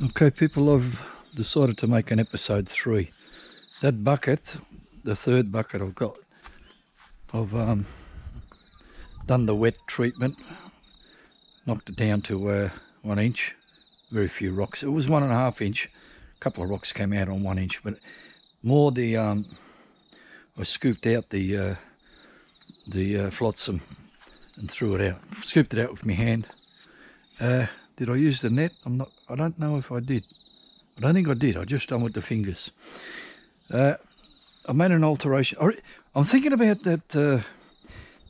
Okay, people, I've decided to make an episode 3. That bucket, the third bucket I've got, I've done the wet treatment, knocked it down to 1 inch, very few rocks. It was 1.5 inch, a couple of rocks came out on 1 inch, but more the, I scooped out the flotsam and threw it out. Scooped it out with my hand. Did I use the net? I don't know if I did. I don't think I did. I just done with the fingers. I made an alteration. I'm thinking about that.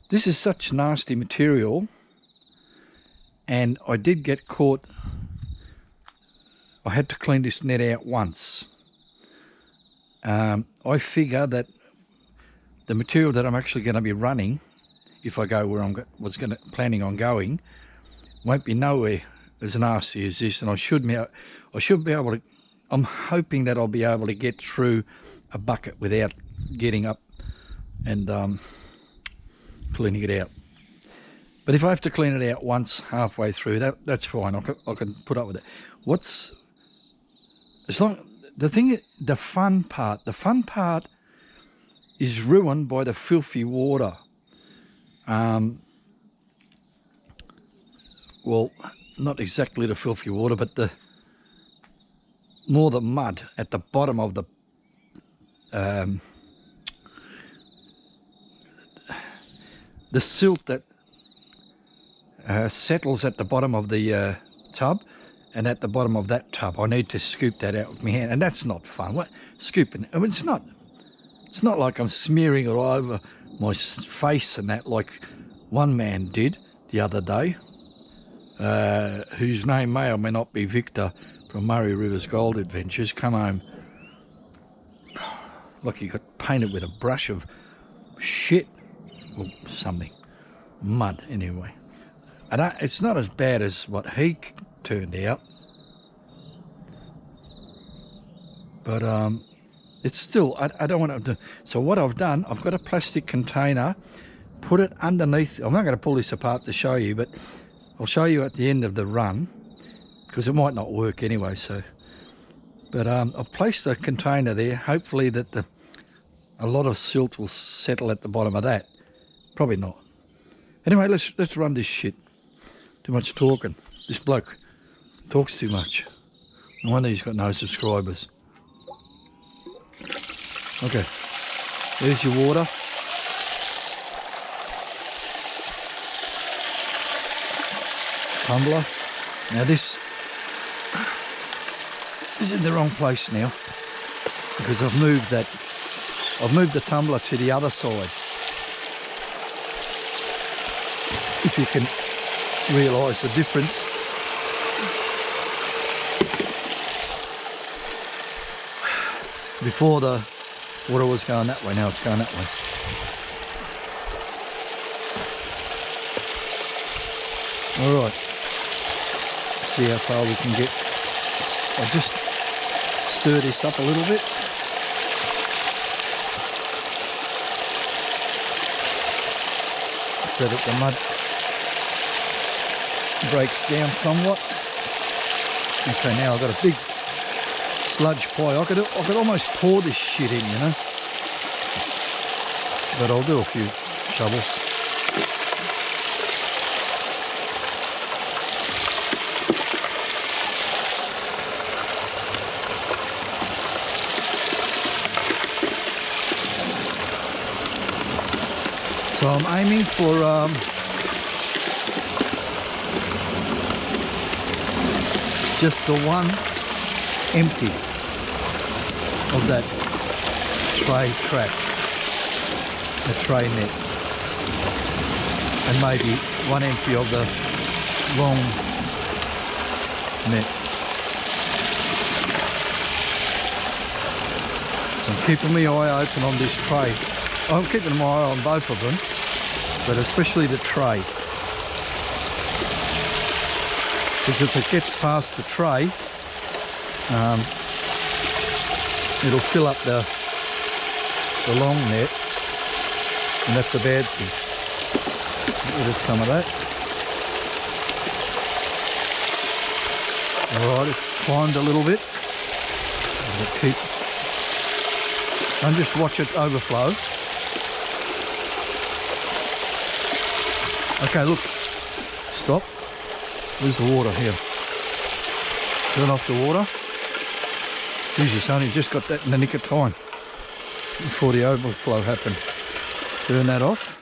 This is such nasty material, and I did get caught. I had to clean this net out once. I figure that the material that I'm actually going to be running, if I go where I was planning on going, won't be nowhere as nasty as this, and I should be able to. I'm hoping that I'll be able to get through a bucket without getting up and cleaning it out. But if I have to clean it out once halfway through, that's fine. I can put up with it. The fun part is ruined by the filthy water. Well, not exactly the filthy water, but the mud at the bottom of the silt that settles at the bottom of the tub, and at the bottom of that tub I need to scoop that out with my hand, and that's not fun. What scooping? I mean, it's not like I'm smearing it all over my face and that, like one man did the other day, whose name may or may not be Victor from Murray River's Gold Adventures. Come home like he got painted with a brush of shit or something, mud anyway. It's not as bad as what he turned out, but it's still, I don't want to. So what I've done, I've got a plastic container, put it underneath. I'm not going to pull this apart to show you, but I'll show you at the end of the run, because it might not work anyway. So, but I've placed the container there, hopefully that a lot of silt will settle at the bottom of that. Probably not. Anyway, let's run this shit. Too much talking. This bloke talks too much. No wonder he's got no subscribers. Okay, there's your water. Tumbler. Now this is in the wrong place now, because I've moved the tumbler to the other side. If you can realise the difference. Before the water was going that way, now it's going that way. Alright, see how far we can get. I'll just stir this up a little bit. So that the mud breaks down somewhat. Okay, now I've got a big sludge pie. I could almost pour this shit in, you know, but I'll do a few shovels. So I'm aiming for just the one empty of that tray track, the tray net, and maybe one empty of the long net. So I'm keeping my eye open on this tray. I'm keeping my eye on both of them, but especially the tray, because if it gets past the tray, it'll fill up the long net, and that's a bad thing. Get rid of some of that. Alright, it's climbed a little bit. And just watch it overflow. Okay, look. Stop. Where's the water here? Turn off the water. Jesus, only just got that in the nick of time before the overflow happened. Turn that off.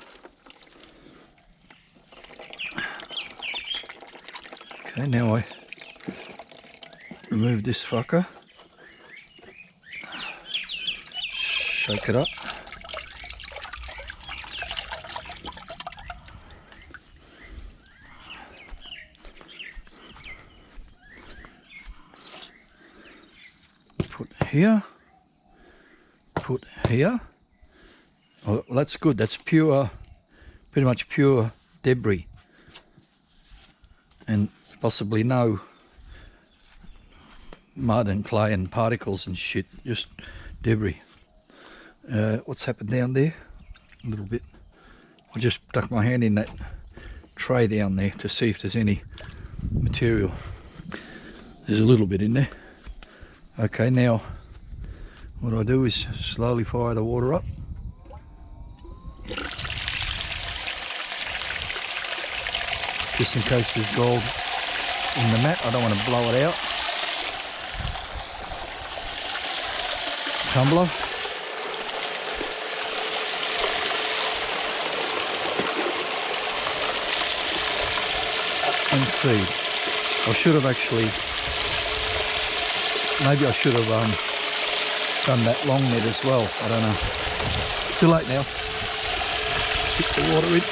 Okay, now I remove this fucker. Shake it up. Put here. Put here. Oh, that's good. That's pure, pretty much pure debris. And possibly no mud and clay and particles and shit, just debris. What's happened down there? A little bit. I just stuck my hand in that tray down there to see if there's any material. There's a little bit in there. Okay, now what I do is slowly fire the water up. Just in case there's gold in the mat, I don't want to blow it out. Tumbler. And feed. I should have actually, maybe I should have done that long net as well. I don't know. Too late now. Tip the water in.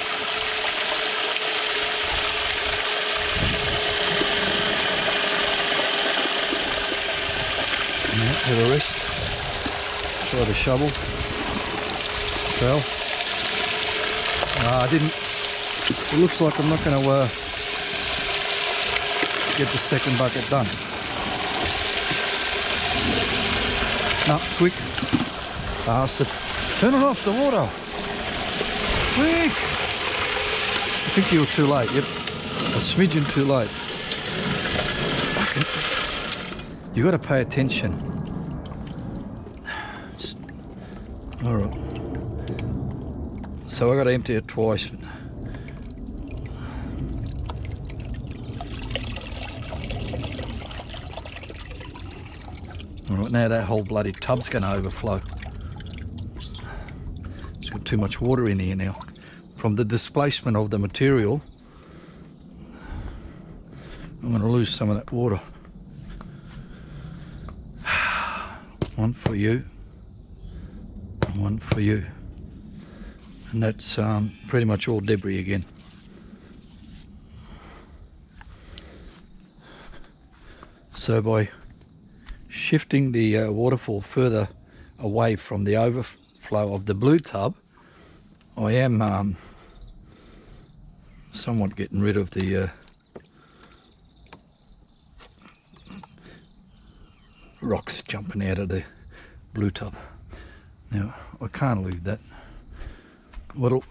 Have a rest. Try the shovel. Trowel. I didn't. It looks like I'm not going to get the second bucket done. No, quick. Bastard. Turn it off, the water. Quick. I think you were too late. Yep. A smidgen too late. You got to pay attention. All right. So I got to empty it twice. All right, now that whole bloody tub's going to overflow. It's got too much water in here now. From the displacement of the material, I'm going to lose some of that water. One for you, and one for you. And that's pretty much all debris again. So by shifting the waterfall further away from the overflow of the blue tub, I am somewhat getting rid of the rocks jumping out of the blue tub. Now I can't leave that.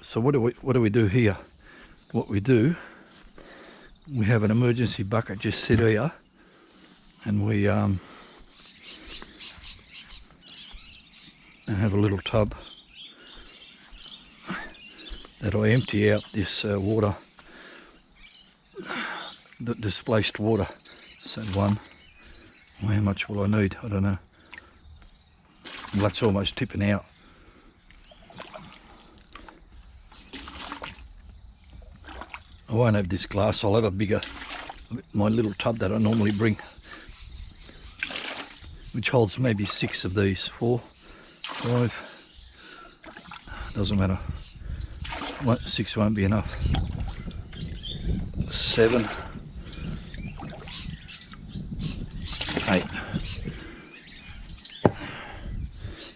So what do we do here? What we do, we have an emergency bucket just sit here, and we and have a little tub that I empty out this water, the displaced water. So one. Well, how much will I need? I don't know. Well, that's almost tipping out. I won't have this glass. I'll have a bigger, my little tub that I normally bring, which holds maybe 6 of these. 4, 5. Doesn't matter. 6 won't be enough. 7. 8.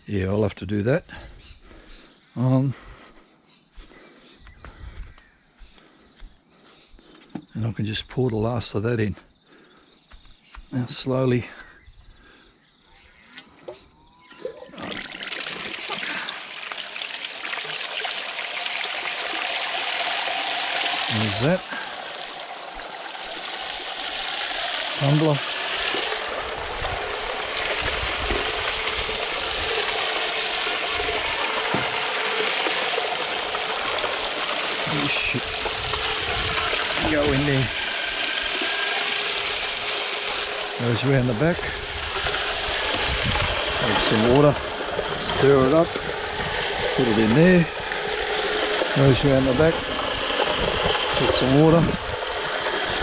Yeah, I'll have to do that. And I can just pour the last of that in. Now slowly. There's that. Tumbler. go in there. Goes round the back. Take some water, stir it up, put it in there. Goes round the back, put some water,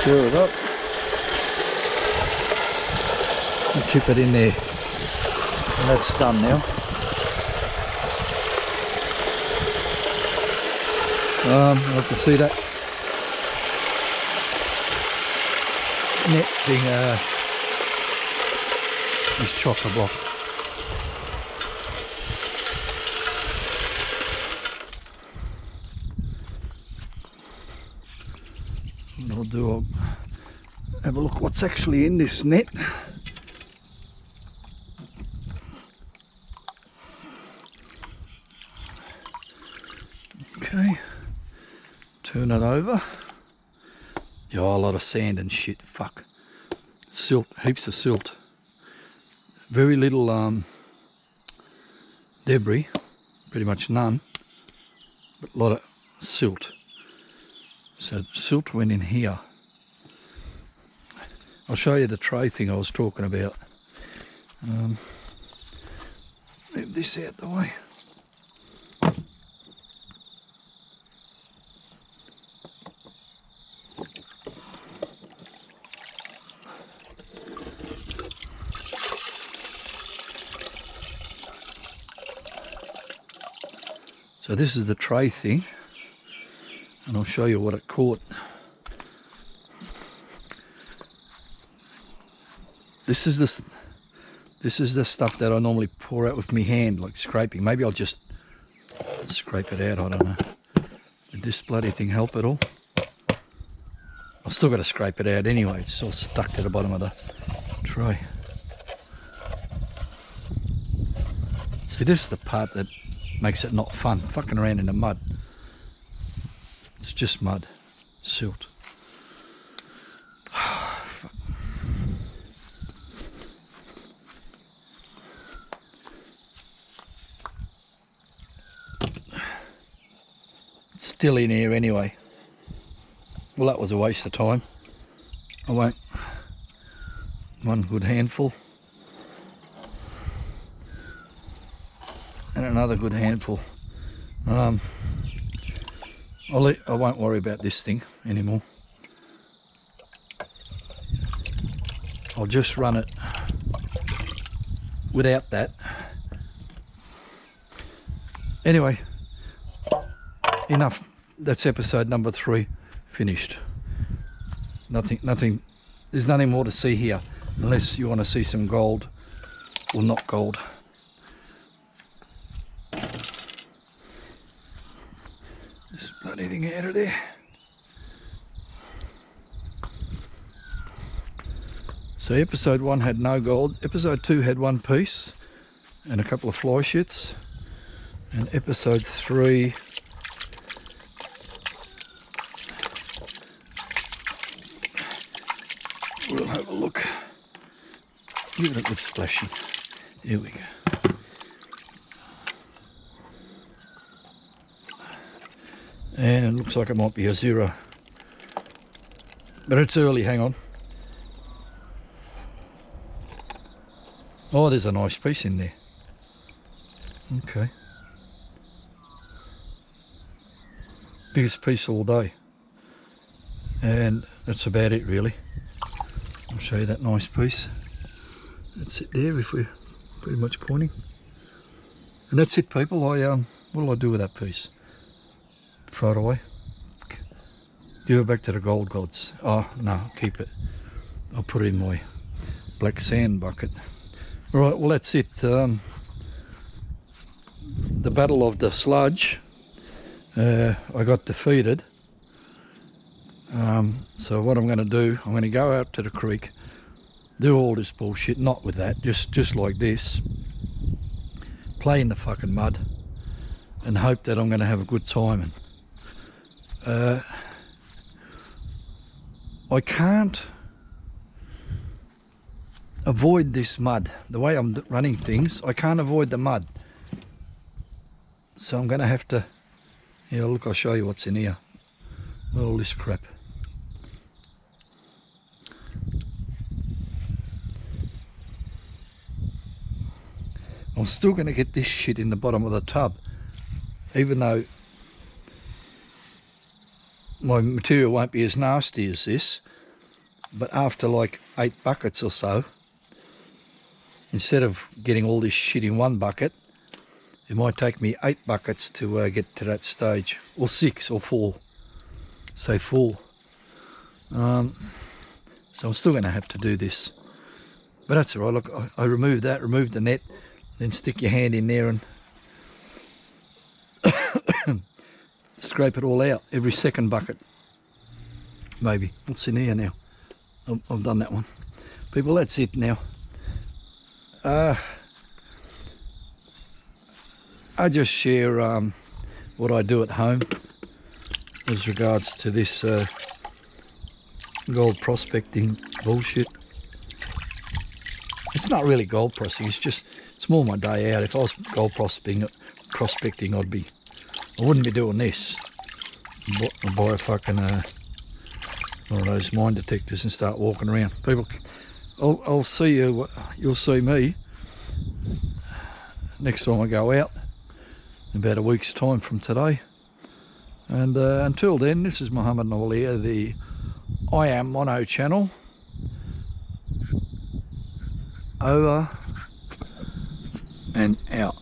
stir it up, and tip it in there. And that's done now. I can see that net thing is chock-a-block. What I'll do, I'll have a look what's actually in this net. Okay, turn it over. Yeah, a lot of sand and shit, fuck. Silt, heaps of silt. Very little debris, pretty much none, but a lot of silt. So silt went in here. I'll show you the tray thing I was talking about. Move this out the way. So this is the tray thing, and I'll show you what it caught. This is the stuff that I normally pour out with my hand, like scraping. Maybe I'll just scrape it out, I don't know. Did this bloody thing help at all? I've still got to scrape it out anyway, it's all stuck to the bottom of the tray. See, this is the part that makes it not fun, fucking around in the mud. It's just mud, silt. It's still in here anyway. Well, that was a waste of time. I won't. One good handful. And another good handful. I won't worry about this thing anymore. I'll just run it without that. Anyway, enough. That's episode number 3 finished. Nothing. There's nothing more to see here, unless you want to see some gold, or not gold. This bloody thing out of there. So episode 1 had no gold. Episode 2 had 1 piece and a couple of fly shits. And episode 3 we'll have a look. Give it a good splashing. Here we go. And it looks like it might be a 0. But it's early, hang on. Oh, there's a nice piece in there. Okay. Biggest piece all day. And that's about it really. I'll show you that nice piece. That's it there if we're pretty much pointing. And that's it people. What'll I do with that piece? Throw it away? Give it back to the gold gods. Oh no, keep it. I'll put it in my black sand bucket. Right, well that's it. The battle of the sludge. I got defeated. So what I'm going to do, I'm going to go out to the creek, do all this bullshit, not with that, just like this, play in the fucking mud, and hope that I'm going to have a good time. And I can't avoid this mud. The way I'm running things, I can't avoid the mud. So I'm going to have to, yeah, look, I'll show you what's in here. All this crap. I'm still going to get this shit in the bottom of the tub, even though my material won't be as nasty as this. But after like 8 buckets or so, instead of getting all this shit in one bucket, it might take me 8 buckets to get to that stage, or 6 or 4, say 4. So I'm still going to have to do this, but that's all right. Look, I removed that, removed the net, then stick your hand in there and scrape it all out every second bucket, maybe. What's in here now? I've done that one. People, that's it now. I just share what I do at home as regards to this gold prospecting bullshit. It's not really gold prospecting, it's more my day out. If I was gold prospecting, I wouldn't be doing this. I'd buy a fucking one of those mine detectors and start walking around. People, I'll see you, you'll see me next time I go out, in about a week's time from today. And until then, this is Muhammad Nawal here, the I Am Mono channel. Over and out.